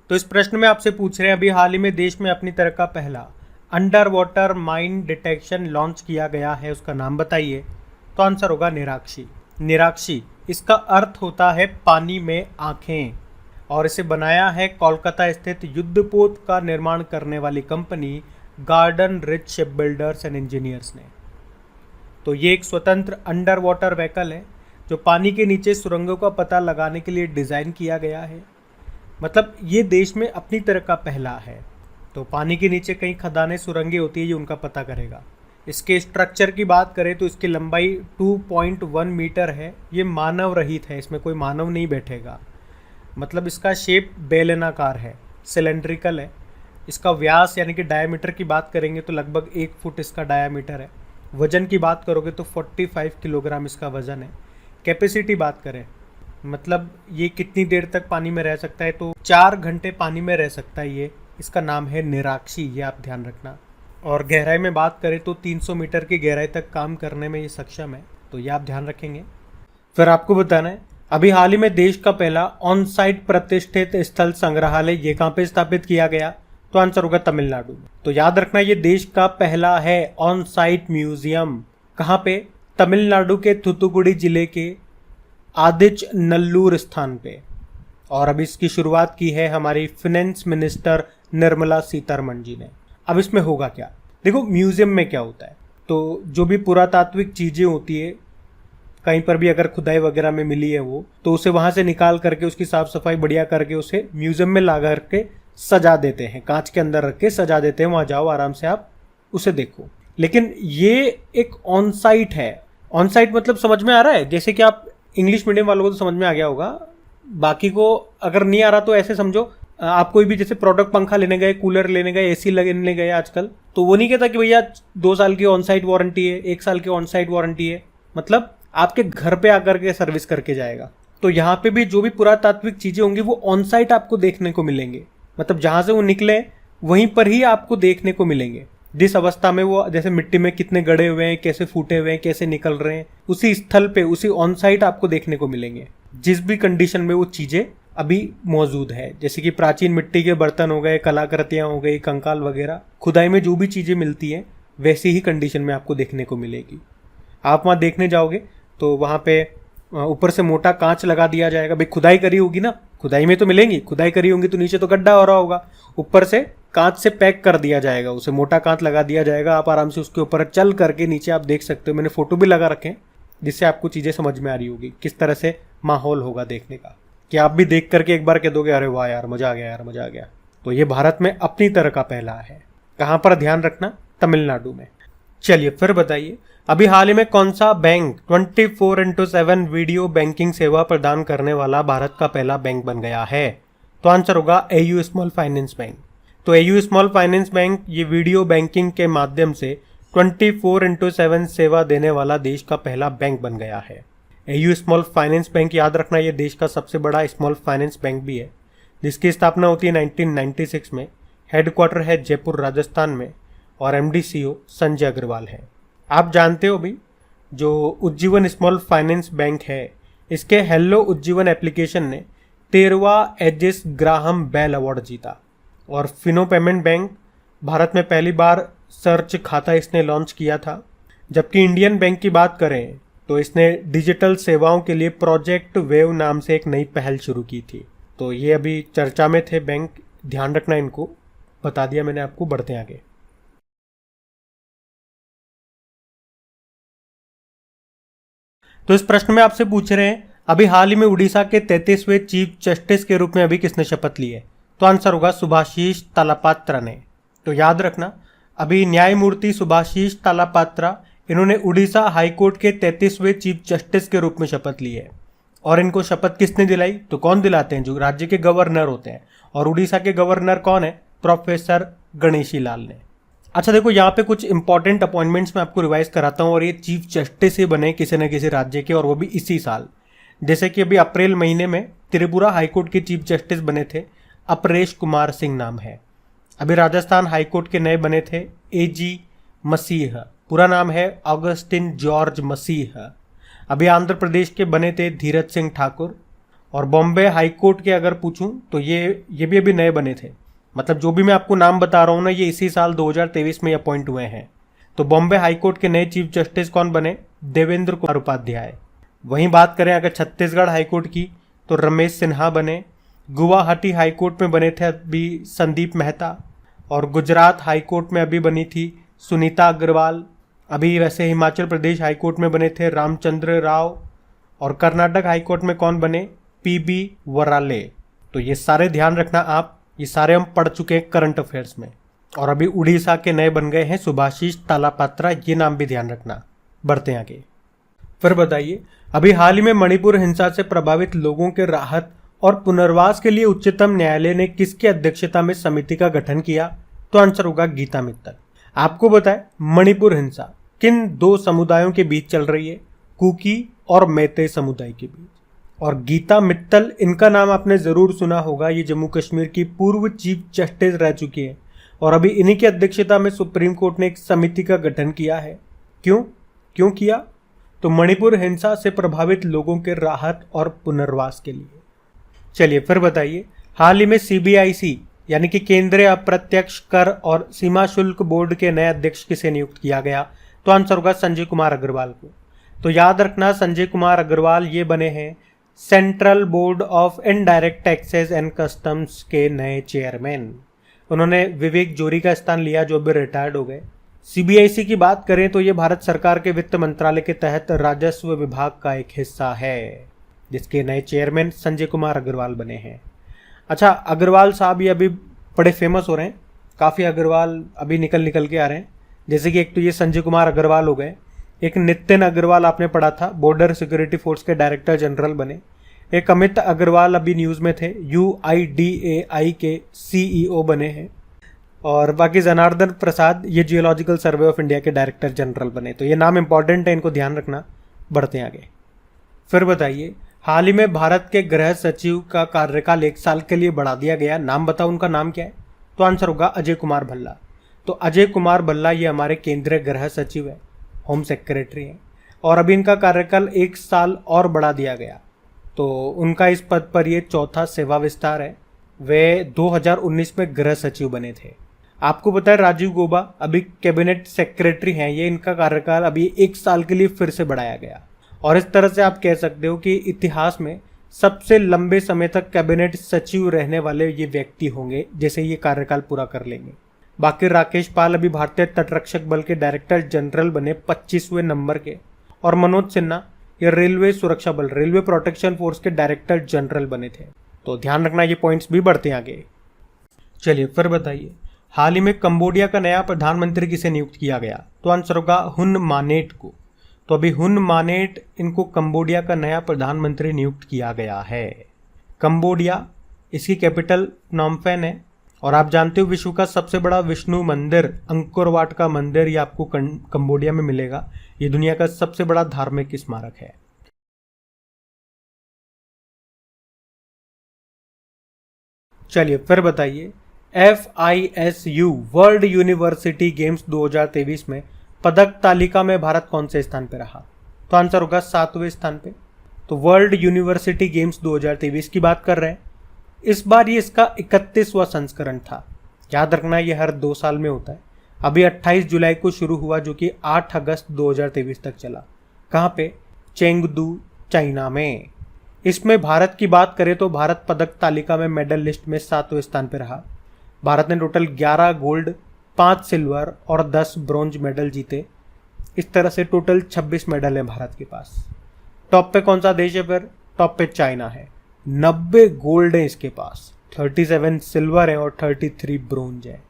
तो इस प्रश्न में आपसे पूछ रहे हैं अभी हाल ही में देश में अपनी तरह का पहला under water mine detection launch किया गया है, उसका नाम बताइए। तो आंसर होगा निराक्षी। निराक्षी इसका अर्थ होता है पानी में आंखें, और इसे बनाया है कोलकाता स्थित युद्धपोत का निर्माण करने वाली company garden rich ship builders and engineers ने। तो ये एक स्वतंत्र अंडर वाटर व्हीकल है जो पानी के नीचे सुरंगों का पता लगाने के लिए डिज़ाइन किया गया है। मतलब ये देश में अपनी तरह का पहला है। तो पानी के नीचे कई खदानें सुरंगें होती है, ये उनका पता करेगा। इसके स्ट्रक्चर की बात करें तो इसकी लंबाई 2.1 मीटर है। ये मानव रहित है, इसमें कोई मानव नहीं बैठेगा। मतलब इसका शेप बेलनाकार है, सिलेंड्रिकल है। इसका व्यास यानी कि डायमीटर की बात करेंगे तो लगभग 1 फुट इसका डायमीटर है। वज़न की बात करोगे तो 45 किलोग्राम इसका वज़न है। कैपेसिटी बात करें मतलब ये कितनी देर तक पानी में रह सकता है, तो 4 घंटे पानी में रह सकता है ये। इसका नाम है निराक्षी, ये आप ध्यान रखना। और गहराई में बात करें तो 300 मीटर की गहराई तक काम करने में ये सक्षम है, तो ये आप ध्यान रखेंगे। फिर आपको बताना है अभी हाल ही में देश का पहला ऑन साइट प्रतिष्ठित स्थल संग्रहालय ये कहाँ पे स्थापित किया गया। तो आंसर होगा तमिलनाडु में। तो याद रखना ये देश का पहला है ऑन साइट म्यूजियम। कहाँ पे? तमिलनाडु के थूथुकुडी जिले के आदिच नल्लूर स्थान पे। और अब इसकी शुरुआत की है हमारी फाइनेंस मिनिस्टर निर्मला सीतारमण जी ने। अब इसमें होगा क्या? देखो म्यूजियम में क्या होता है, तो जो भी पुरातात्विक चीजें होती है कहीं पर भी अगर खुदाई वगैरह में मिली है वो, तो उसे वहां से निकाल करके उसकी साफ सफाई बढ़िया करके उसे म्यूजियम में ला करके सजा देते हैं, कांच के अंदर रख के सजा देते हैं। वहां जाओ आराम से आप उसे देखो। लेकिन ये एक ऑन साइट है। ऑन साइट मतलब समझ में आ रहा है? जैसे कि आप इंग्लिश मीडियम वालों को तो समझ में आ गया होगा, बाकी को अगर नहीं आ रहा तो ऐसे समझो, आप कोई भी जैसे प्रोडक्ट पंखा लेने गए, कूलर लेने गए, एसी लेने गए आजकल, तो वो नहीं कहता कि भैया 2 साल की ऑन साइट वारंटी है, 1 साल की ऑन साइट वारंटी है। मतलब आपके घर पे आकर के सर्विस करके जाएगा। तो यहाँ पे भी जो भी पुरातात्विक चीजें होंगी वो ऑन साइट आपको देखने को मिलेंगे। मतलब जहां से वो निकले वहीं पर ही आपको देखने को मिलेंगे। जिस अवस्था में वो, जैसे मिट्टी में कितने गड़े हुए हैं, कैसे फूटे हुए हैं, कैसे निकल रहे हैं, उसी स्थल पे उसी ऑन साइट आपको देखने को मिलेंगे। जिस भी कंडीशन में वो चीजें अभी मौजूद है, जैसे कि प्राचीन मिट्टी के बर्तन हो गए, कलाकृतियां हो गई, कंकाल वगैरह, खुदाई में जो भी चीजें मिलती हैं वैसी ही कंडीशन में आपको देखने को मिलेगी। आप वहां देखने जाओगे तो वहां पे ऊपर से मोटा कांच लगा दिया जाएगा। भाई खुदाई करी होगी ना, खुदाई में तो मिलेंगी, खुदाई करी होंगी तो नीचे तो गड्ढा हो रहा होगा, ऊपर से कांच से पैक कर दिया जाएगा, उसे मोटा कांच लगा दिया जाएगा। आप आराम से उसके ऊपर चल करके नीचे आप देख सकते हो। मैंने फोटो भी लगा रखे हैं जिससे आपको चीजें समझ में आ रही होगी किस तरह से माहौल होगा देखने का, कि आप भी देख करके एक बार कह दोगे अरे वाह यार मजा आ गया, यार मजा आ गया। तो ये भारत में अपनी तरह का पहला है। कहां पर? ध्यान रखना, तमिलनाडु में। चलिए फिर बताइए अभी हाल ही में कौन सा बैंक 24/7 वीडियो बैंकिंग सेवा प्रदान करने वाला भारत का पहला बैंक बन गया है। तो आंसर होगा एयू स्मॉल फाइनेंस बैंक। तो एयू स्मॉल फाइनेंस बैंक ये वीडियो बैंकिंग के माध्यम से 24/7 सेवा देने वाला देश का पहला बैंक बन गया है। एयू स्मॉल फाइनेंस बैंक, याद रखना ये देश का सबसे बड़ा स्मॉल फाइनेंस बैंक भी है, जिसकी स्थापना होती है 1996 में। हेडक्वार्टर है जयपुर राजस्थान में और एमडी सीईओ संजय अग्रवाल है। आप जानते हो भी जो उज्जीवन स्मॉल फाइनेंस बैंक है, इसके हेलो उज्जीवन एप्लीकेशन ने 13वां एजिस ग्राहम बेल अवार्ड जीता। और फिनो पेमेंट बैंक भारत में पहली बार सर्च खाता इसने लॉन्च किया था। जबकि इंडियन बैंक की बात करें तो इसने डिजिटल सेवाओं के लिए प्रोजेक्ट वेव नाम से एक नई पहल शुरू की थी। तो ये अभी चर्चा में थे बैंक, ध्यान रखना, इनको बता दिया मैंने आपको। बढ़ते आगे। तो इस प्रश्न में आपसे पूछ रहे हैं अभी हाल ही में उड़ीसा के 33वें चीफ जस्टिस के रूप में अभी किसने शपथ ली है। तो आंसर होगा सुभाषिष तालापात्रा ने। तो याद रखना अभी न्यायमूर्ति सुभाषिष तालापात्रा, इन्होंने उड़ीसा हाईकोर्ट के 33वें चीफ जस्टिस के रूप में शपथ ली है। और इनको शपथ किसने दिलाई? तो कौन दिलाते हैं? जो राज्य के गवर्नर होते हैं। और उड़ीसा के गवर्नर कौन है? प्रोफेसर गणेशी लाल ने। अच्छा देखो यहाँ पे कुछ इंपॉर्टेंट अपॉइंटमेंट्स मैं आपको रिवाइज कराता हूँ, और ये चीफ जस्टिस ही बने किसी न किसी राज्य के, और वो भी इसी साल। जैसे कि अभी अप्रैल महीने में त्रिपुरा हाईकोर्ट के चीफ जस्टिस बने थे, अपरेश कुमार सिंह नाम है। अभी राजस्थान हाईकोर्ट के नए बने थे एजी मसीह, पूरा नाम है ऑगस्टिन जॉर्ज मसीह। अभी आंध्र प्रदेश के बने थे धीरज सिंह ठाकुर। और बॉम्बे हाई कोर्ट के अगर पूछूं तो ये भी अभी नए बने थे, मतलब जो भी मैं आपको नाम बता रहा हूँ ना, ये इसी साल 2023 में अपॉइंट हुए हैं। तो बॉम्बे हाई कोर्ट के नए चीफ जस्टिस कौन बने? देवेंद्र कुमार उपाध्याय। वहीं बात करें अगर छत्तीसगढ़ हाई कोर्ट की तो रमेश सिन्हा बने। गुवाहाटी हाई कोर्ट में बने थे अभी संदीप मेहता, और गुजरात हाई कोर्ट में अभी बनी थी सुनीता अग्रवाल। अभी वैसे हिमाचल प्रदेश हाई कोर्ट में बने थे रामचंद्र राव, और कर्नाटक हाई कोर्ट में कौन बने? पीबी वराले। तो ये सारे ध्यान रखना आप, ये सारे हम पढ़ चुके हैं करंट अफेयर्स में। और अभी उड़ीसा के नए बन गए हैं सुभाषिष तालापात्रा, ये नाम भी ध्यान रखना। बढ़ते हैं आगे। फिर बताइए, अभी हाल ही में मणिपुर हिंसा से प्रभावित लोगों के राहत और पुनर्वास के लिए उच्चतम न्यायालय ने किसकी अध्यक्षता में समिति का गठन किया? तो आंसर होगा गीता मित्तल। आपको बताएं, मणिपुर हिंसा किन दो समुदायों के बीच चल रही है? कुकी और मैते समुदाय के बीच। और गीता मित्तल, इनका नाम आपने जरूर सुना होगा, ये जम्मू कश्मीर की पूर्व चीफ जस्टिस रह चुकी है, और अभी इन्हीं की अध्यक्षता में सुप्रीम कोर्ट ने एक समिति का गठन किया है। क्यों किया? तो मणिपुर हिंसा से प्रभावित लोगों के राहत और पुनर्वास के लिए। चलिए फिर बताइए, हाल ही में सीबीआईसी यानी कि केंद्रीय अप्रत्यक्ष कर और सीमा शुल्क बोर्ड के नए अध्यक्ष किसे नियुक्त किया गया? तो आंसर होगा संजय कुमार अग्रवाल को। तो याद रखना, संजय कुमार अग्रवाल ये बने हैं central board of indirect taxes and customs के नए चेयरमैन। उन्होंने विवेक जोरी का स्थान लिया जो अभी रिटायर्ड हो गए। सीबीआईसी की बात करें तो ये भारत सरकार के वित्त मंत्रालय के तहत राजस्व विभाग का एक हिस्सा है, जिसके नए चेयरमैन संजय कुमार अग्रवाल बने हैं। अच्छा, अग्रवाल साहब ये अभी बड़े फेमस हो रहे हैं, काफ़ी अग्रवाल अभी निकल के आ रहे हैं। जैसे कि एक तो ये संजय कुमार अग्रवाल हो गए, एक नितिन अग्रवाल आपने पढ़ा था, बॉर्डर सिक्योरिटी फोर्स के डायरेक्टर जनरल बने। एक अमित अग्रवाल अभी न्यूज़ में थे, UIDAI के CEO बने हैं। और बाकी जनार्दन प्रसाद ये जियोलॉजिकल सर्वे ऑफ इंडिया के डायरेक्टर जनरल बने। तो ये नाम इंपॉर्टेंट है, इनको ध्यान रखना। बढ़ते हैं आगे। फिर बताइए, हाल ही में भारत के गृह सचिव का कार्यकाल 1 साल के लिए बढ़ा दिया गया। नाम बताओ, उनका नाम क्या है? तो आंसर होगा अजय कुमार भल्ला। तो अजय कुमार भल्ला ये हमारे केंद्रीय गृह सचिव है, होम सेक्रेटरी हैं, और अभी इनका कार्यकाल 1 साल और बढ़ा दिया गया। तो उनका इस पद पर ये चौथा सेवा विस्तार है। वे 2019 में गृह सचिव बने थे। आपको पता है राजीव गौबा अभी कैबिनेट सेक्रेटरी हैं, ये इनका कार्यकाल अभी 1 साल के लिए फिर से बढ़ाया गया। और इस तरह से आप कह सकते हो कि इतिहास में सबसे लंबे समय तक कैबिनेट सचिव रहने वाले ये व्यक्ति होंगे जैसे ये कार्यकाल पूरा कर लेंगे। बाकी राकेश पाल अभी भारतीय तटरक्षक बल के डायरेक्टर जनरल बने 25वें नंबर के, और मनोज सिन्हा ये रेलवे सुरक्षा बल, रेलवे प्रोटेक्शन फोर्स के डायरेक्टर जनरल बने थे। तो ध्यान रखना, ये पॉइंट्स भी बढ़ते हैं आगे। चलिए फिर बताइए, हाल ही में कंबोडिया का नया प्रधानमंत्री किसे नियुक्त किया गया? तो आंसर होगा हुन मानेट को। तो अभी हुन मानेट, इनको कंबोडिया का नया प्रधानमंत्री नियुक्त किया गया है। कंबोडिया, इसकी कैपिटल नॉमफेन है। और आप जानते हो विश्व का सबसे बड़ा विष्णु मंदिर, अंकोर वाट का मंदिर, ये आपको कंबोडिया में मिलेगा। ये दुनिया का सबसे बड़ा धार्मिक स्मारक है। चलिए फिर बताइए, FISU वर्ल्ड यूनिवर्सिटी गेम्स 2023 में पदक तालिका में भारत कौन से स्थान पर रहा? तो आंसर होगा 7वें स्थान पे। तो वर्ल्ड यूनिवर्सिटी गेम्स 2023 की बात कर रहे हैं। इस बार ये इसका 31वां संस्करण था। याद रखना, ये हर 2 साल में होता है। अभी 28 जुलाई को शुरू हुआ, जो कि 8 अगस्त 2023 तक चला। कहाँ पे? चेंगदू, चाइना में। इसमें भारत की बात करें तो भारत पदक तालिका में मेडल लिस्ट में 7वें स्थान पर रहा। भारत ने टोटल 11 गोल्ड, 5 सिल्वर और 10 ब्रॉन्ज मेडल जीते। इस तरह से टोटल 26 मेडल है भारत के पास। टॉप पे कौन सा देश है फिर? टॉप पे चाइना है, 90 गोल्ड है इसके पास, 37 सिल्वर है और 33 ब्रोंज है,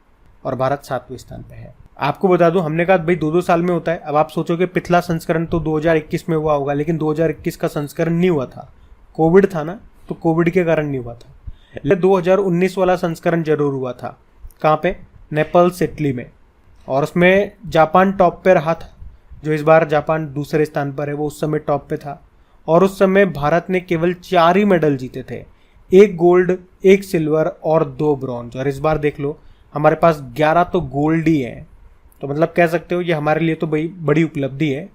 और भारत 7वें स्थान पे है। आपको बता दूं, हमने कहा भाई 2-2 साल में होता है। अब आप सोचोगे पिछला संस्करण तो 2021 में हुआ होगा, लेकिन 2021 का संस्करण नहीं हुआ था, कोविड था ना, तो कोविड के कारण नहीं हुआ था। 2019 वाला संस्करण जरूर हुआ था। कहाँ पे? नेपल्स, इटली में। और उसमें जापान टॉप पे रहा था। जो इस बार जापान दूसरे स्थान पर है, वो उस समय टॉप पे था। और उस समय भारत ने केवल 4 ही मेडल जीते थे, 1 गोल्ड, 1 सिल्वर और 2 ब्रॉन्ज। और इस बार देख लो हमारे पास 11 तो गोल्ड ही है। तो मतलब कह सकते हो ये हमारे लिए तो भाई बड़ी उपलब्धि है।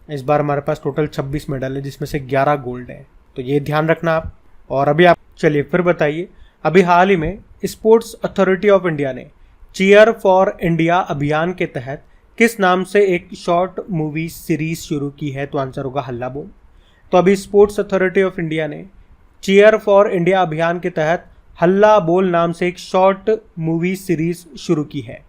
इस बार हमारे पास टोटल 26 मेडल है, जिसमें से 11 गोल्ड है। तो ये ध्यान रखना आप। और अभी आप चलिए फिर बताइए, अभी हाल ही में स्पोर्ट्स अथॉरिटी ऑफ इंडिया ने चीयर फॉर इंडिया अभियान के तहत किस नाम से एक शॉर्ट मूवी सीरीज शुरू की है? तो आंसर होगा हल्ला बोल। तो अभी स्पोर्ट्स अथॉरिटी ऑफ इंडिया ने चीयर फॉर इंडिया अभियान के तहत हल्ला बोल नाम से एक शॉर्ट मूवी सीरीज शुरू की है,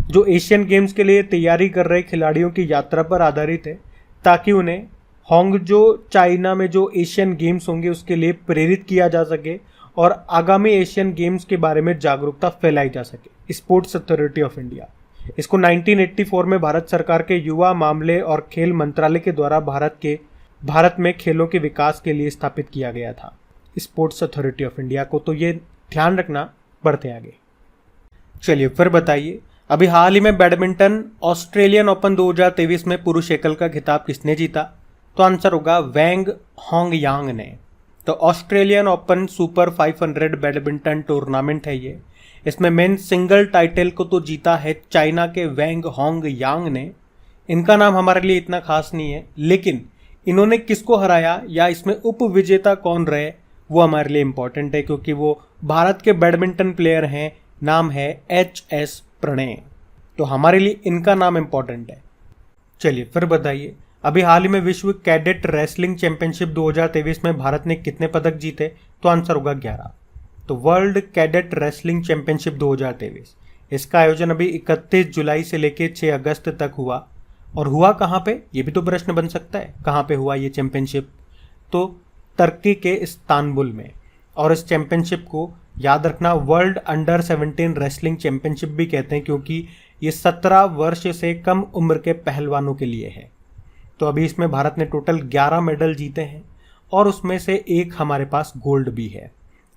जो एशियन गेम्स के लिए तैयारी कर रहे खिलाड़ियों की यात्रा पर आधारित है, ताकि उन्हें होंगजो चाइना में जो एशियन गेम्स होंगे उसके लिए प्रेरित किया जा सके और आगामी एशियन गेम्स के बारे में जागरूकता फैलाई जा सके। स्पोर्ट्स अथॉरिटी ऑफ इंडिया, इसको 1984 में भारत सरकार के युवा मामले और खेल मंत्रालय के द्वारा भारत में खेलों के विकास के लिए स्थापित किया गया था, स्पोर्ट्स अथॉरिटी ऑफ इंडिया को। तो ये ध्यान रखना, बढ़ते आगे। चलिए फिर बताइए, अभी हाल ही में बैडमिंटन ऑस्ट्रेलियन ओपन 2023 में पुरुष एकल का खिताब किसने जीता? तो आंसर होगा वेंग होंगयांग ने। तो Australian open super 500 badminton tournament है ये, इसमें मेन सिंगल टाइटल को तो जीता है चाइना के वेंग होंगयांग ने। इनका नाम हमारे लिए इतना खास नहीं है, लेकिन इन्होंने किसको हराया या इसमें उप विजेता कौन रहे वो हमारे लिए इंपॉर्टेंट है, क्योंकि वो भारत के बैडमिंटन प्लेयर हैं, नाम है HS प्रणय। तो हमारे लिए इनका नाम इंपॉर्टेंट है। चलिए फिर बताइए, अभी हाल ही में विश्व कैडेट रेसलिंग चैंपियनशिप 2023 में भारत ने कितने पदक जीते? तो आंसर होगा 11। तो वर्ल्ड कैडेट रेसलिंग चैंपियनशिप 2023, इसका आयोजन अभी 31 जुलाई से लेकर 6 अगस्त तक हुआ। और हुआ कहाँ पे, ये भी तो प्रश्न बन सकता है, कहाँ पे हुआ ये चैंपियनशिप? तो तुर्की के इस्तांबुल में। और इस चैंपियनशिप को याद रखना वर्ल्ड अंडर 17 रेसलिंग चैंपियनशिप भी कहते हैं, क्योंकि ये 17 वर्ष से कम उम्र के पहलवानों के लिए है। तो अभी इसमें भारत ने टोटल 11 मेडल जीते हैं और उसमें से एक हमारे पास गोल्ड भी है।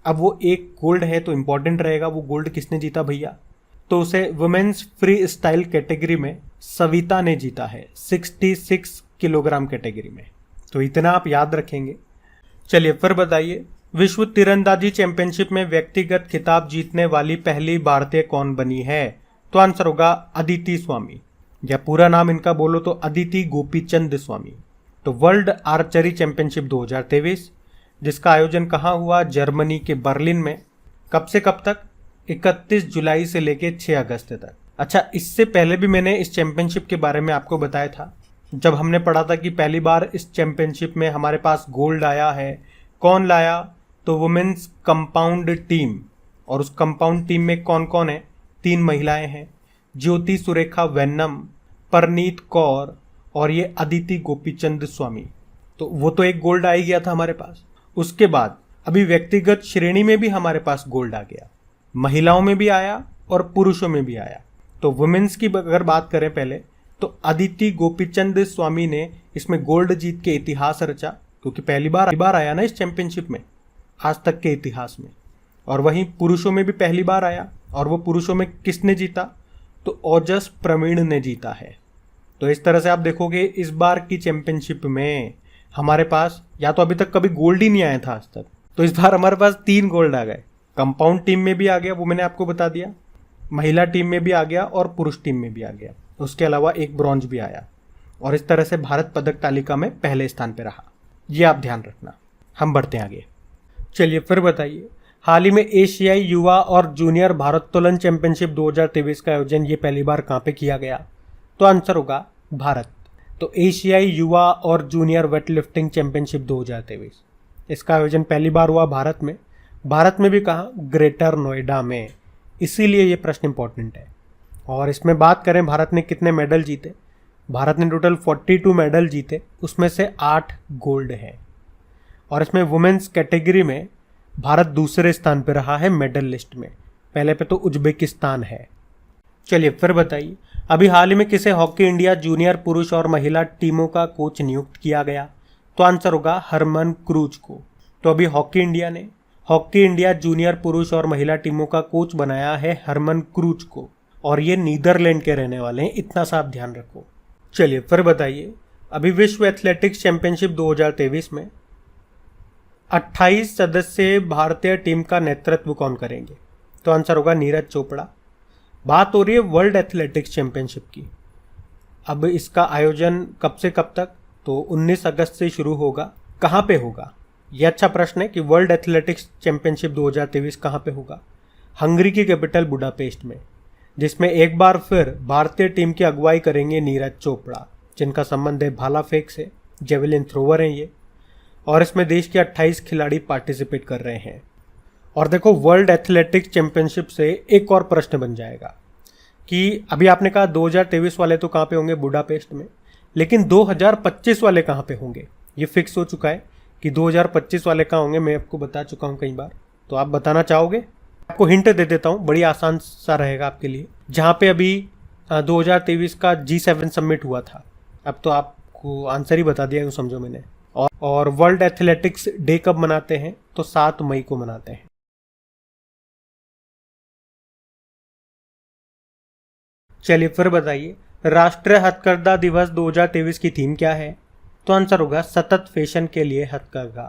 अब वो एक गोल्ड है तो इम्पॉर्टेंट रहेगा, वो गोल्ड किसने जीता भैया? तो उसे वुमेन्स फ्री स्टाइल कैटेगरी में सविता ने जीता है, 66 किलोग्राम कैटेगरी में। तो इतना आप याद रखेंगे। चलिए फिर बताइए, विश्व तीरंदाजी चैंपियनशिप में व्यक्तिगत खिताब जीतने वाली पहली भारतीय कौन बनी है? तो आंसर होगा अदिति स्वामी, या पूरा नाम इनका बोलो तो अदिति गोपीचंद स्वामी। तो वर्ल्ड आर्चरी चैंपियनशिप 2023, जिसका आयोजन कहाँ हुआ? जर्मनी के बर्लिन में। कब से कब तक? 31 जुलाई से लेके 6 अगस्त तक। अच्छा, इससे पहले भी मैंने इस चैंपियनशिप के बारे में आपको बताया था, जब हमने पढ़ा था कि पहली बार इस चैंपियनशिप में हमारे पास गोल्ड आया है। कौन लाया? तो वुमेन्स कंपाउंड टीम। और उस कंपाउंड टीम में कौन कौन है? 3 महिलाएं हैं, ज्योति सुरेखा वेन्नम, परनीत कौर और ये अदिति गोपीचंद स्वामी। तो वो तो एक गोल्ड आ ही गया था हमारे पास। उसके बाद अभी व्यक्तिगत श्रेणी में भी हमारे पास गोल्ड आ गया, महिलाओं में भी आया और पुरुषों में भी आया। तो वुमेन्स की अगर बात करें पहले, तो अदिति गोपीचंद स्वामी ने इसमें गोल्ड जीत के इतिहास रचा, क्योंकि पहली बार आया ना इस चैंपियनशिप में आज तक के इतिहास में। और वहीं पुरुषों में भी पहली बार आया, और वो पुरुषों में किसने जीता? तो ओजस प्रवीण ने जीता है। तो इस तरह से आप देखोगे इस बार की चैंपियनशिप में हमारे पास या तो अभी तक कभी गोल्ड ही नहीं आया था आज तक, तो इस बार हमारे पास 3 गोल्ड आ गए। कंपाउंड टीम में भी आ गया, वो मैंने आपको बता दिया, महिला टीम में भी आ गया और पुरुष टीम में भी आ गया। उसके अलावा एक ब्रॉन्ज भी आया, और इस तरह से भारत पदक तालिका में पहले स्थान पर रहा। ये आप ध्यान रखना। हम बढ़ते हैं आगे। चलिए फिर बताइए, हाल ही में एशियाई युवा और जूनियर भारोत्तोलन चैंपियनशिप 2023 का आयोजन ये पहली बार कहाँ पे किया गया? तो आंसर होगा भारत। तो एशियाई युवा और जूनियर वेटलिफ्टिंग चैंपियनशिप 2023, इसका आयोजन पहली बार हुआ भारत में। भारत में भी कहाँ? ग्रेटर नोएडा में। इसीलिए ये प्रश्न इंपॉर्टेंट है। और इसमें बात करें भारत ने कितने मेडल जीते, भारत ने टोटल 42 मेडल जीते, उसमें से 8 गोल्ड है। और इसमें वुमेन्स कैटेगरी में भारत दूसरे स्थान पर रहा है मेडल लिस्ट में, पहले पे तो उज्बेकिस्तान है। चलिए फिर बताइए, अभी हाल ही में किसे हॉकी इंडिया जूनियर पुरुष और महिला टीमों का कोच नियुक्त किया गया? तो आंसर होगा हरमन क्रूज को। तो अभी हॉकी इंडिया ने हॉकी इंडिया जूनियर पुरुष और महिला टीमों का कोच बनाया है हरमन क्रूज को, और ये नीदरलैंड के रहने वाले हैं, इतना सा आप ध्यान रखो। चलिए फिर बताइए, अभी विश्व एथलेटिक्स चैंपियनशिप 2023 में 28 सदस्य भारतीय टीम का नेतृत्व कौन करेंगे? तो आंसर होगा नीरज चोपड़ा। बात हो रही है वर्ल्ड एथलेटिक्स चैंपियनशिप की। अब इसका आयोजन कब से कब तक? तो 19 अगस्त से शुरू होगा। कहाँ पे होगा ये अच्छा प्रश्न है कि वर्ल्ड एथलेटिक्स चैंपियनशिप 2023 कहाँ पे होगा? हंगरी की कैपिटल बुडापेस्ट में, जिसमें एक बार फिर भारतीय टीम की अगुवाई करेंगे नीरज चोपड़ा, जिनका संबंध है भाला फेंक से, जेवलिन थ्रोवर हैं ये, और इसमें देश के 28 खिलाड़ी पार्टिसिपेट कर रहे हैं। और देखो, वर्ल्ड एथलेटिक्स चैंपियनशिप से एक और प्रश्न बन जाएगा कि अभी आपने कहा 2023 वाले तो कहाँ पे होंगे? बुडापेस्ट में, लेकिन 2025 वाले कहाँ पे होंगे? ये फिक्स हो चुका है कि 2025 वाले कहाँ होंगे, मैं आपको बता चुका हूँ कई बार। तो आप बताना चाहोगे? आपको हिंट दे देता हूँ, बड़ी आसान सा रहेगा आपके लिए। जहाँ पे अभी 2023 का G7 समिट हुआ था, अब तो आपको आंसर ही बता दिया, यूँ समझो मैंने। और वर्ल्ड एथलेटिक्स डे कब मनाते हैं? तो 7 मई को मनाते हैं। चलिए फिर बताइए, राष्ट्रीय हथकरघा दिवस 2023 की थीम क्या है? तो आंसर होगा सतत फैशन के लिए हथकरघा।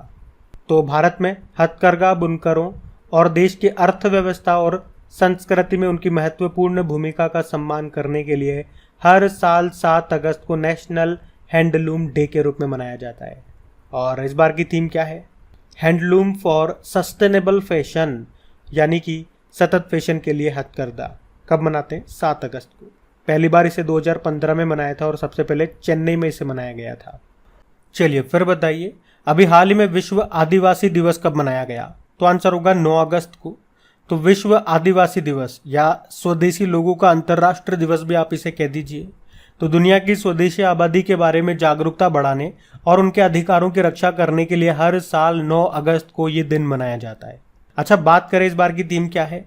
तो भारत में हथकरघा बुनकरों और देश की अर्थव्यवस्था और संस्कृति में उनकी महत्वपूर्ण भूमिका का सम्मान करने के लिए हर साल 7 अगस्त को नेशनल हैंडलूम डे के रूप में मनाया जाता है। और इस बार की थीम क्या है? हैंडलूम फॉर सस्टेनेबल फैशन, यानी कि सतत फैशन के लिए हथकरघा। कब मनाते हैं? 7 अगस्त को। पहली बार इसे 2015 में मनाया था और सबसे पहले चेन्नई में इसे मनाया गया था। चलिए फिर बताइए, अभी हाल ही में विश्व आदिवासी दिवस कब मनाया गया? तो आंसर होगा 9 अगस्त को। तो विश्व आदिवासी दिवस या स्वदेशी लोगों का अंतर्राष्ट्रीय दिवस भी आप इसे कह दीजिए, तो दुनिया की स्वदेशी आबादी के बारे में जागरूकता बढ़ाने और उनके अधिकारों की रक्षा करने के लिए हर साल 9 अगस्त को ये दिन मनाया जाता है। अच्छा, बात करें इस बार की थीम क्या है?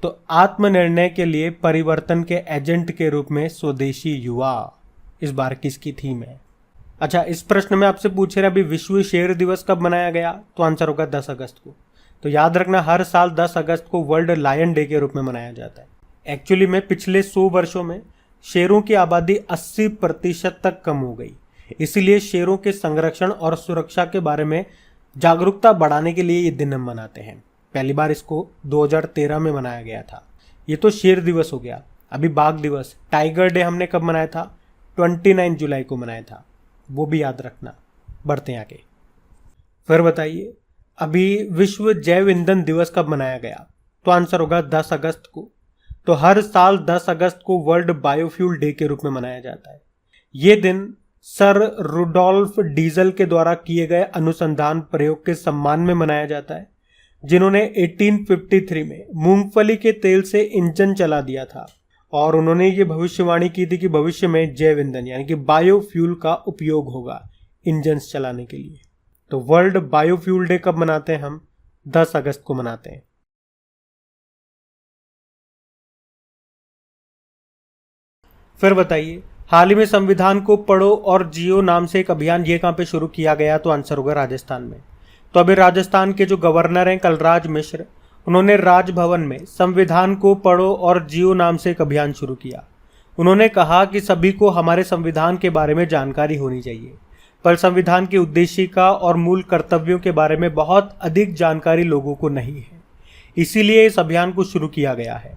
तो आत्मनिर्णय के लिए परिवर्तन के एजेंट के रूप में स्वदेशी युवा, इस बार की इसकी थीम है। अच्छा, इस प्रश्न में आपसे पूछ रहे अभी विश्व शेर दिवस कब मनाया गया? तो आंसर होगा 10 अगस्त को। तो याद रखना, हर साल 10 अगस्त को वर्ल्ड लायन डे के रूप में मनाया जाता है। एक्चुअली में पिछले 100 वर्षों में शेरों की आबादी 80% तक कम हो गई, इसीलिए शेरों के संरक्षण और सुरक्षा के बारे में जागरूकता बढ़ाने के लिए ये दिन हम मनाते हैं। पहली बार इसको 2013 में मनाया गया था। ये तो शेर दिवस हो गया। अभी बाघ दिवस, टाइगर डे हमने कब मनाया था? 29 जुलाई को मनाया था, वो भी याद रखना। बढ़ते हैं आगे। फिर बताइए, अभी विश्व जैव ईंधन दिवस कब मनाया गया? तो आंसर होगा 10 अगस्त को। तो हर साल 10 अगस्त को वर्ल्ड बायोफ्यूल डे के रूप में मनाया जाता है। ये दिन सर रुडोल्फ डीजल के द्वारा किए गए अनुसंधान प्रयोग के सम्मान में मनाया जाता है, जिन्होंने 1853 में मूंगफली के तेल से इंजन चला दिया था। और उन्होंने ये भविष्यवाणी की थी कि भविष्य में जैव ईंधन यानी कि बायोफ्यूल का उपयोग होगा इंजन चलाने के लिए। तो वर्ल्ड बायोफ्यूल डे कब मनाते हैं हम? 10 अगस्त को मनाते हैं। फिर बताइए, हाल ही में संविधान को पढ़ो और जियो नाम से एक अभियान ये कहां पे शुरू किया गया? तो आंसर होगा राजस्थान में। तो अभी राजस्थान के जो गवर्नर हैं कलराज मिश्र, उन्होंने राजभवन में संविधान को पढ़ो और जियो नाम से एक अभियान शुरू किया। उन्होंने कहा कि सभी को हमारे संविधान के बारे में जानकारी होनी चाहिए, पर संविधान की उद्देशिका और मूल कर्तव्यों के बारे में बहुत अधिक जानकारी लोगों को नहीं है, इसीलिए इस अभियान को शुरू किया गया है।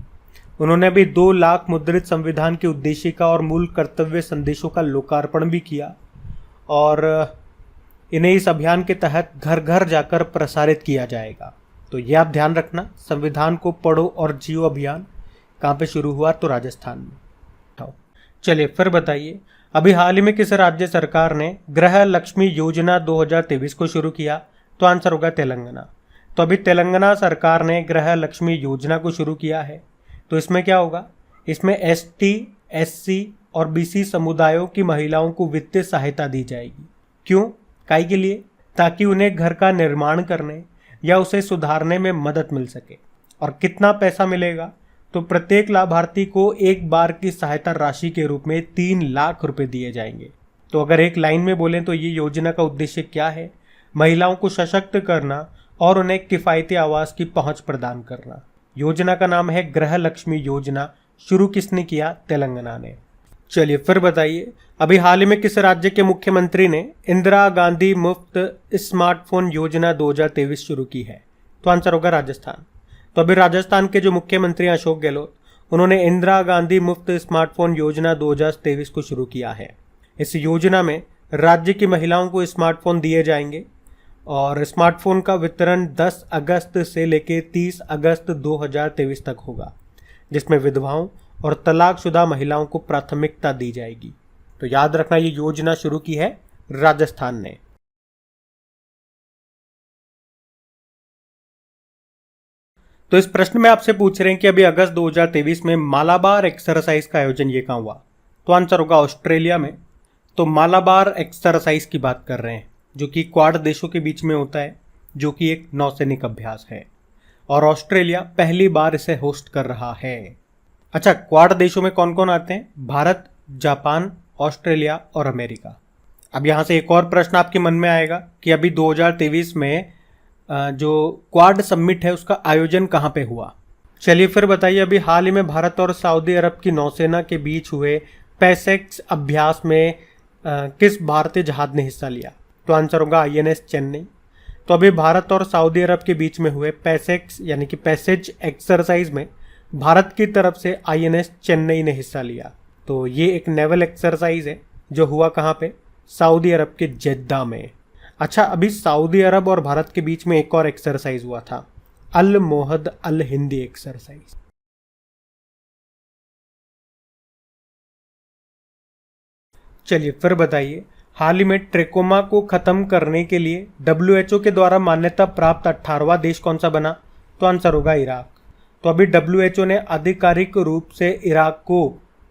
उन्होंने अभी 2 लाख मुद्रित संविधान की उद्देशिका और मूल कर्तव्य संदेशों का लोकार्पण भी किया और इन्हें इस अभियान के तहत घर घर जाकर प्रसारित किया जाएगा। तो यह आप ध्यान रखना, संविधान को पढ़ो और जियो अभियान कहाँ पे शुरू हुआ? तो राजस्थान में। चलिए फिर बताइए, अभी हाल ही में किस राज्य सरकार ने गृह लक्ष्मी योजना 2023 को शुरू किया? तो आंसर होगा तेलंगाना। तो अभी तेलंगाना सरकार ने गृह लक्ष्मी योजना को शुरू किया है। तो इसमें क्या होगा? इसमें ST, SC और BC समुदायों की महिलाओं को वित्तीय सहायता दी जाएगी। क्यों? काहे के लिए? ताकि उन्हें घर का निर्माण करने या उसे सुधारने में मदद मिल सके। और कितना पैसा मिलेगा? तो प्रत्येक लाभार्थी को एक बार की सहायता राशि के रूप में 3 लाख रुपए दिए जाएंगे। तो अगर एक लाइन में बोलें तो ये योजना का उद्देश्य क्या है? महिलाओं को सशक्त करना और उन्हें किफायती आवास की पहुंच प्रदान करना। योजना का नाम है गृह लक्ष्मी योजना। शुरू किसने किया? तेलंगाना ने। चलिए फिर बताइए, अभी हाल ही में किस राज्य के मुख्यमंत्री ने इंदिरा गांधी मुफ्त स्मार्टफोन योजना 2023 शुरू की है? तो आंसर होगा राजस्थान। तो अभी राजस्थान के जो मुख्यमंत्री अशोक गहलोत, उन्होंने इंदिरा गांधी मुफ्त स्मार्टफोन योजना 2023 को शुरू किया है। इस योजना में राज्य की महिलाओं को स्मार्टफोन दिए जाएंगे और स्मार्टफोन का वितरण 10 अगस्त से लेकर 30 अगस्त 2023 तक होगा, जिसमें विधवाओं और तलाकशुदा महिलाओं को प्राथमिकता दी जाएगी। तो याद रखना, ये योजना शुरू की है राजस्थान ने। तो इस प्रश्न में आपसे पूछ रहे हैं कि अभी अगस्त 2023 में मालाबार एक्सरसाइज का आयोजन ये कहाँ हुआ? तो आंसर होगा ऑस्ट्रेलिया में। तो मालाबार एक्सरसाइज की बात कर रहे हैं, जो कि क्वाड देशों के बीच में होता है, जो कि एक नौसैनिक अभ्यास है, और ऑस्ट्रेलिया पहली बार इसे होस्ट कर रहा है। अच्छा, क्वाड देशों में कौन कौन आते हैं? भारत, जापान, ऑस्ट्रेलिया और अमेरिका। अब यहाँ से एक और प्रश्न आपके मन में आएगा कि अभी 2023 में जो क्वाड समिट है उसका आयोजन कहाँ पे हुआ? चलिए फिर बताइए, अभी हाल ही में भारत और सऊदी अरब की नौसेना के बीच हुए पैसेक्स अभ्यास में किस भारतीय जहाज ने हिस्सा लिया? तो आंसर होगा INS चेन्नई। तो अभी भारत और सऊदी अरब के बीच में हुए पैसेक्स यानी कि पैसेज एक्सरसाइज में भारत की तरफ से INS चेन्नई ने हिस्सा लिया। तो ये एक नेवल एक्सरसाइज है जो हुआ कहाँ पे? सऊदी अरब के जेद्दा में। अच्छा, अभी सऊदी अरब और भारत के बीच में एक और एक्सरसाइज हुआ था, अल मोहद अल हिंदी एक्सरसाइज। चलिए फिर बताइए, हाल ही में ट्रेकोमा को खत्म करने के लिए WHO के द्वारा मान्यता प्राप्त 18वां देश कौन सा बना? तो आंसर होगा इराक। तो अभी WHO ने आधिकारिक रूप से इराक को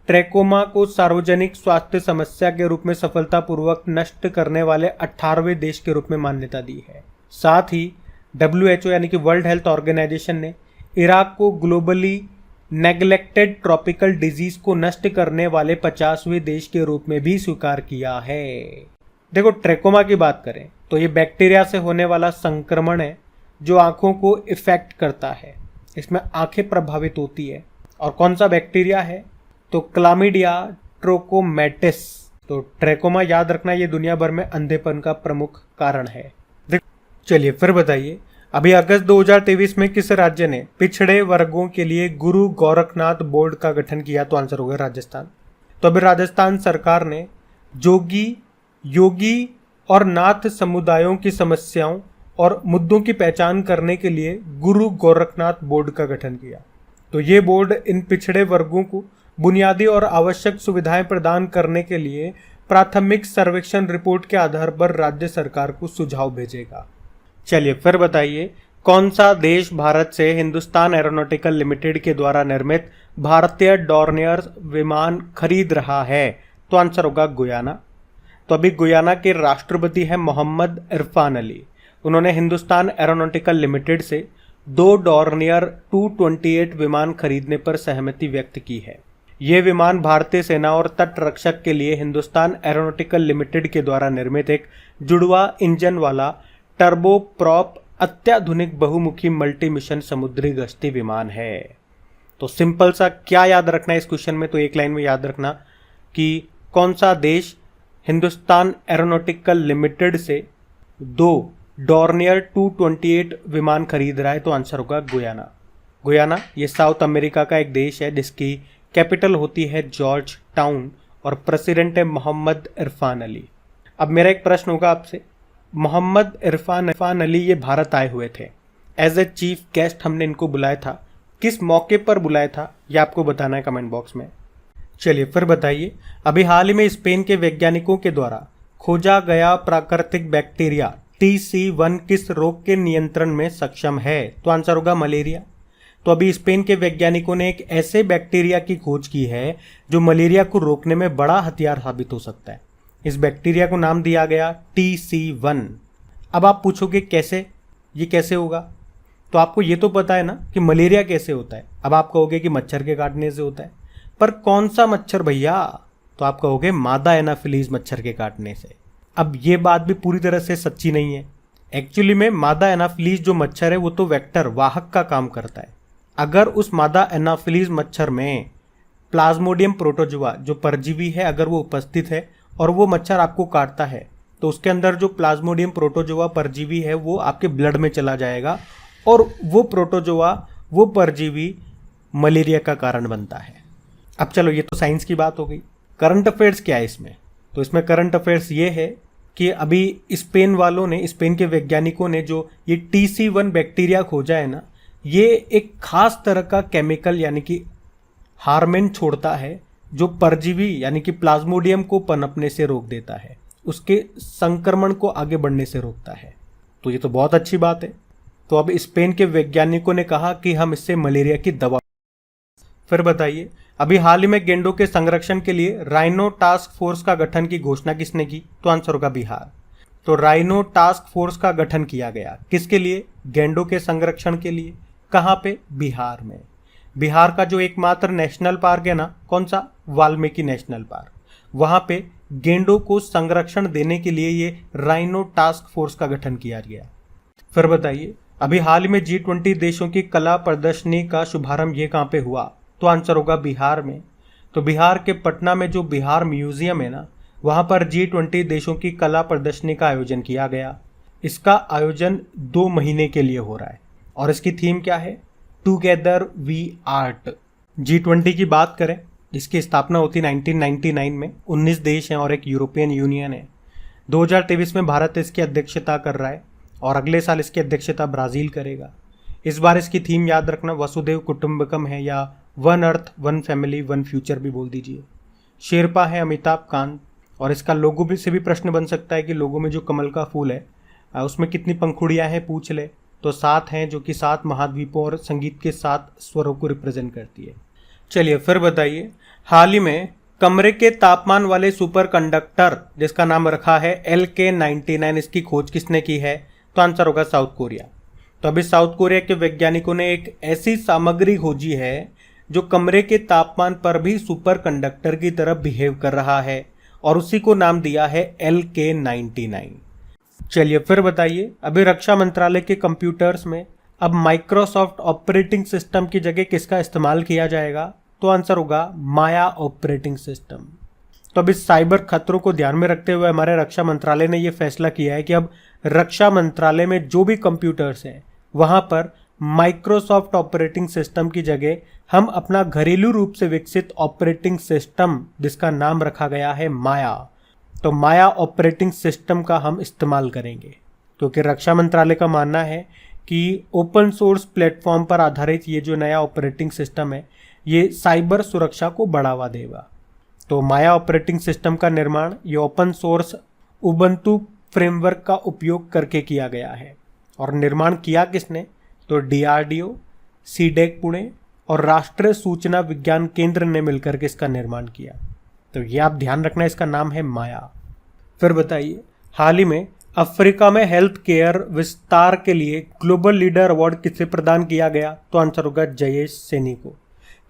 ट्रेकोमा को सार्वजनिक स्वास्थ्य समस्या के रूप में सफलतापूर्वक नष्ट करने वाले 18वें देश के रूप में मान्यता दी है। साथ ही WHO यानी कि वर्ल्ड हेल्थ ऑर्गेनाइजेशन ने इराक को ग्लोबली नेग्लेक्टेड ट्रॉपिकल डिजीज को नष्ट करने वाले 50वें देश के रूप में भी स्वीकार किया है। देखो, ट्रेकोमा की बात करें तो ये बैक्टीरिया से होने वाला संक्रमण है जो आंखों को इफेक्ट करता है। इसमें आंखें प्रभावित होती है। और कौन सा बैक्टीरिया है? तो क्लामिडिया ट्रोकोमेटिस। तो ट्रेकोमा याद रखना, ये दुनिया भर में अंधेपन का प्रमुख कारण है। चलिए फिर बताइए, अभी अगस्त 2023 में किस राज्य ने पिछड़े वर्गों के लिए गुरु गोरखनाथ बोर्ड का गठन किया? तो आंसर होगा राजस्थान। तो अभी राजस्थान सरकार ने जोगी, योगी और नाथ समुदायों की समस्याओं और मुद्दों की पहचान करने के लिए गुरु गोरखनाथ बोर्ड का गठन किया। तो ये बोर्ड इन पिछड़े वर्गों को बुनियादी और आवश्यक सुविधाएं प्रदान करने के लिए प्राथमिक सर्वेक्षण रिपोर्ट के आधार पर राज्य सरकार को सुझाव भेजेगा। चलिए फिर बताइए, कौन सा देश भारत से हिंदुस्तान एरोनॉटिकल लिमिटेड के द्वारा निर्मित भारतीय डॉर्नियर विमान खरीद रहा है? तो आंसर होगा गुयाना। तो अभी गुयाना के राष्ट्रपति हैं मोहम्मद इरफान अली। उन्होंने हिंदुस्तान एरोनॉटिकल लिमिटेड से 2 डॉर्नियर 228 विमान खरीदने पर सहमति व्यक्त की है। ये विमान भारतीय सेना और तट रक्षक के लिए हिंदुस्तान एरोनॉटिकल लिमिटेड के द्वारा निर्मित एक जुड़वा इंजन वाला टर्बो प्रॉप अत्याधुनिक बहुमुखी मल्टी मिशन समुद्री गश्ती विमान है। तो सिंपल सा क्या याद रखना है इस क्वेश्चन में? तो एक लाइन में याद रखना कि कौन सा देश हिंदुस्तान एरोनॉटिकल लिमिटेड से 2 डॉर्नियर 228 विमान खरीद रहा है? तो आंसर होगा गुयाना। गुयाना ये साउथ अमेरिका का एक देश है जिसकी कैपिटल होती है जॉर्ज टाउन और प्रेसिडेंट है मोहम्मद इरफान अली। अब मेरा एक प्रश्न होगा आपसे, मोहम्मद इरफान अली ये भारत आए हुए थे, एज ए चीफ गेस्ट हमने इनको बुलाया था, किस मौके पर बुलाया था ये आपको बताना है कमेंट बॉक्स में। चलिए फिर बताइए, अभी हाल ही में स्पेन के वैज्ञानिकों के द्वारा खोजा गया प्राकृतिक बैक्टीरिया TC1 किस रोग के नियंत्रण में सक्षम है? तो आंसर होगा मलेरिया। तो अभी स्पेन के वैज्ञानिकों ने एक ऐसे बैक्टीरिया की खोज की है जो मलेरिया को रोकने में बड़ा हथियार साबित हो सकता है। इस बैक्टीरिया को नाम दिया गया TC1। अब आप पूछोगे कैसे, ये कैसे होगा? तो आपको ये तो पता है ना कि मलेरिया कैसे होता है। अब आप कहोगे कि मच्छर के काटने से होता है, पर कौन सा मच्छर भैया? तो आप कहोगे मादा एनाफिलीज मच्छर के काटने से। अब ये बात भी पूरी तरह से सच्ची नहीं है। एक्चुअली में मादा एनाफिलीज जो मच्छर है वो तो वेक्टर वाहक का काम करता है। अगर उस मादा एनाफिलीज मच्छर में प्लाज्मोडियम प्रोटोजुआ जो परजीवी है अगर वो उपस्थित है और वो मच्छर आपको काटता है तो उसके अंदर जो प्लाज्मोडियम प्रोटोजुआ परजीवी है वो आपके ब्लड में चला जाएगा और वो प्रोटोजुआ वो परजीवी मलेरिया का कारण बनता है। अब चलो ये तो साइंस की बात हो गई। करंट अफेयर्स क्या है इसमें? तो इसमें करंट अफेयर्स ये है कि अभी स्पेन के वैज्ञानिकों ने जो ये TC1 बैक्टीरिया खोजा है ना, ये एक खास तरह का केमिकल यानी कि हार्मोन छोड़ता है जो परजीवी यानी कि प्लाज्मोडियम को पनपने से रोक देता है, उसके संक्रमण को आगे बढ़ने से रोकता है। तो ये तो बहुत अच्छी बात है। तो अब स्पेन के वैज्ञानिकों ने कहा कि हम इससे मलेरिया की दवा। फिर बताइए, अभी हाल ही में गैंडों के संरक्षण के लिए राइनो टास्क फोर्स का गठन की घोषणा किसने की? तो आंसर होगा बिहार। तो राइनो टास्क फोर्स का गठन किया गया किसके लिए? गैंडों के संरक्षण के लिए। कहाँ पे? बिहार में। बिहार का जो एकमात्र नेशनल पार्क है ना, कौन सा? Valmiki national park. वहां पे गैंडों को संरक्षण देने के लिए ये राइनो टास्क फोर्स का गठन किया गया। फिर बताइए, अभी हाल ही में G20 देशों की कला प्रदर्शनी का शुभारंभ ये कहाँ पे हुआ? तो आंसर होगा बिहार में। तो बिहार के पटना में जो बिहार म्यूजियम है ना, वहाँ पर G20 देशों की कला प्रदर्शनी का आयोजन किया गया। इसका आयोजन 2 महीने के लिए हो रहा है और इसकी थीम क्या है? Together we art. G20 की बात करें, इसकी स्थापना होती 1999 में। 19 देश हैं और एक यूरोपियन यूनियन है। 2023 में भारत इसकी अध्यक्षता कर रहा है और अगले साल इसकी अध्यक्षता ब्राज़ील करेगा। इस बार इसकी थीम याद रखना वसुधैव कुटुंबकम है, या one earth one family one future भी बोल दीजिए। शेरपा है अमिताभ कांत और इसका लोगो भी से भी प्रश्न बन सकता है कि लोगो में जो कमल का फूल है उसमें कितनी पंखुड़ियाँ हैं, पूछ ले। तो 7 हैं, जो कि 7 महाद्वीपों और संगीत के 7 स्वरों को रिप्रेजेंट करती है। चलिए फिर बताइए, हाल ही में कमरे के तापमान वाले सुपर कंडक्टर जिसका नाम रखा है LK99, इसकी खोज किसने की है? तो आंसर होगा साउथ कोरिया। तो अभी साउथ कोरिया के वैज्ञानिकों ने एक ऐसी सामग्री खोजी है जो कमरे के तापमान पर भी सुपर कंडक्टर की तरह बिहेव कर रहा है और उसी को नाम दिया है LK99। चलिए फिर बताइए, अभी रक्षा मंत्रालय के कंप्यूटर्स में अब माइक्रोसॉफ्ट ऑपरेटिंग सिस्टम की जगह किसका इस्तेमाल किया जाएगा? तो आंसर होगा माया ऑपरेटिंग सिस्टम। तो अब इस साइबर खतरों को ध्यान में रखते हुए हमारे रक्षा मंत्रालय ने यह फैसला किया है कि अब रक्षा मंत्रालय में जो भी कंप्यूटर्स हैं वहां पर माइक्रोसॉफ्ट ऑपरेटिंग सिस्टम की जगह हम अपना घरेलू रूप से विकसित ऑपरेटिंग सिस्टम जिसका नाम रखा गया है माया, तो माया ऑपरेटिंग सिस्टम का हम इस्तेमाल करेंगे, क्योंकि रक्षा मंत्रालय का मानना है कि ओपन सोर्स प्लेटफॉर्म पर आधारित ये जो नया ऑपरेटिंग सिस्टम है ये साइबर सुरक्षा को बढ़ावा देगा। तो माया ऑपरेटिंग सिस्टम का निर्माण ये ओपन सोर्स उबंटू फ्रेमवर्क का उपयोग करके किया गया है। और निर्माण किया किसने? तो DRDO, सीडेक पुणे और राष्ट्रीय सूचना विज्ञान केंद्र ने मिलकर के इसका निर्माण किया। तो ये आप ध्यान रखना, इसका नाम है माया। फिर बताइए, हाल ही में अफ्रीका में हेल्थ केयर विस्तार के लिए ग्लोबल लीडर अवार्ड किसे प्रदान किया गया? तो आंसर होगा जयेश सैनी को।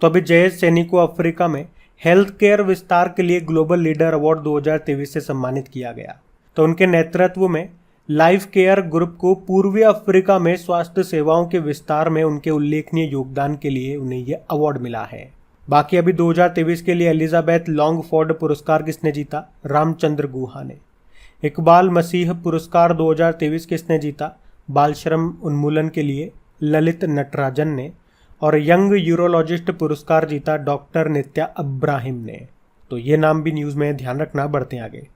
तो अभी जयेश सैनी को अफ्रीका में हेल्थ केयर विस्तार के लिए ग्लोबल लीडर अवार्ड 2023 से सम्मानित किया गया। तो उनके नेतृत्व में लाइफ केयर ग्रुप को पूर्वी अफ्रीका में स्वास्थ्य सेवाओं के विस्तार में उनके उल्लेखनीय योगदान के लिए उन्हें यह अवार्ड मिला है। बाकी अभी 2023 के लिए एलिजाबेथ लॉन्गफोर्ड पुरस्कार किसने जीता? रामचंद्र गुहा ने। इकबाल मसीह पुरस्कार 2023 किसने जीता? बाल श्रम उन्मूलन के लिए ललित नटराजन ने। और यंग यूरोलॉजिस्ट पुरस्कार जीता डॉक्टर नित्या अब्राहिम ने। तो ये नाम भी न्यूज़ में ध्यान रखना। बढ़ते आगे।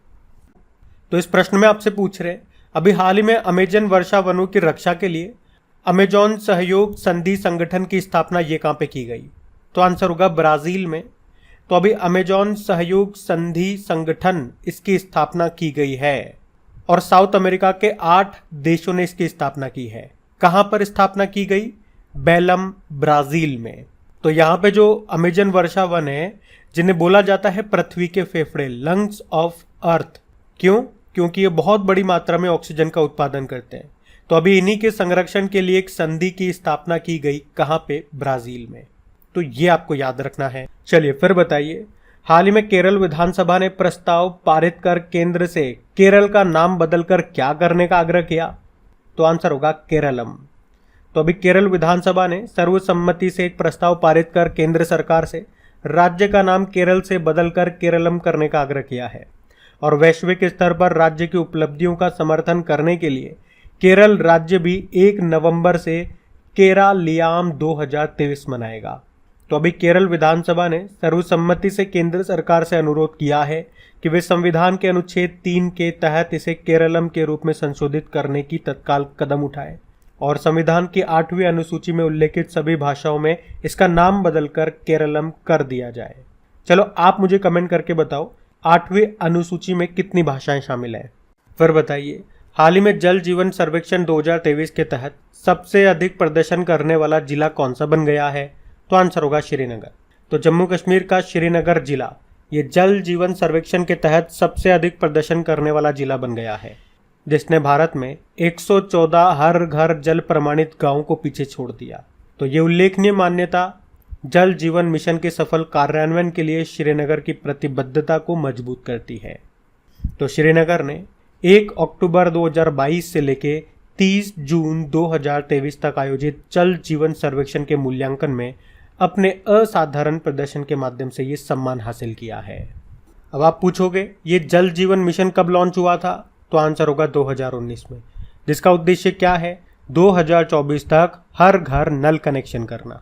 तो इस प्रश्न में आपसे पूछ रहे, अभी हाल ही में अमेजन वर्षा वनों की रक्षा के लिए अमेजॉन सहयोग संधि संगठन की स्थापना ये कहाँ पे की गई? तो आंसर होगा ब्राज़ील में। तो अभी अमेजॉन सहयोग संधि संगठन इसकी स्थापना की गई है और साउथ अमेरिका के 8 देशों ने इसकी स्थापना की है। कहाँ पर स्थापना की गई? बेलम, ब्राज़ील में। तो यहाँ पे जो अमेजन वर्षा वन है जिन्हें बोला जाता है पृथ्वी के फेफड़े, लंग्स ऑफ अर्थ। क्यों? क्योंकि ये बहुत बड़ी मात्रा में ऑक्सीजन का उत्पादन करते हैं। तो अभी इन्हीं के संरक्षण के लिए एक संधि की स्थापना की गई। कहाँ पे? ब्राज़ील में। तो ये आपको याद रखना है। चलिए फिर बताइए, हाल ही में केरल विधानसभा ने प्रस्ताव पारित कर केंद्र से केरल का नाम बदलकर क्या करने का आग्रह किया? तो आंसर होगा केरलम। तो अभी केरल विधानसभा ने सर्वसम्मति से एक प्रस्ताव पारित कर केंद्र सरकार से राज्य का नाम केरल से बदलकर केरलम करने का आग्रह किया है। और वैश्विक स्तर पर राज्य की उपलब्धियों का समर्थन करने के लिए केरल राज्य भी 1 नवंबर से केरालियाम 2023 मनाएगा। तो अभी केरल विधानसभा ने सर्वसम्मति से केंद्र सरकार से अनुरोध किया है कि वे संविधान के अनुच्छेद 3 के तहत इसे केरलम के रूप में संशोधित करने की तत्काल कदम उठाए और संविधान की 8वीं अनुसूची में उल्लेखित सभी भाषाओं में इसका नाम बदलकर केरलम कर दिया जाए। चलो आप मुझे कमेंट करके बताओ 8वीं अनुसूची में कितनी भाषाएं शामिल हैं। फिर बताइए, हाल ही में जल जीवन सर्वेक्षण 2023 के तहत सबसे अधिक प्रदर्शन करने वाला जिला कौन सा बन गया है? तो आंसर होगा श्रीनगर। तो जम्मू कश्मीर का श्रीनगर जिला ये जल जीवन सर्वेक्षण के तहत सबसे अधिक प्रदर्शन करने वाला जिला बन गया है, जिसने भारत में 114 हर घर जल प्रमाणित गांवों को पीछे छोड़ दिया। तो ये उल्लेखनीय मान्यता जल जीवन मिशन के सफल कार्यान्वयन के लिए श्रीनगर की प्रतिबद्धता को मजबूत करती है। तो श्रीनगर ने 1 अक्टूबर 2022 से लेकर 30 जून 2023 तक आयोजित जल जीवन सर्वेक्षण के मूल्यांकन में अपने असाधारण प्रदर्शन के माध्यम से ये सम्मान हासिल किया है। अब आप पूछोगे ये जल जीवन मिशन कब लॉन्च हुआ था? तो आंसर होगा 2019 में, जिसका उद्देश्य क्या है? 2024 तक हर घर नल कनेक्शन करना।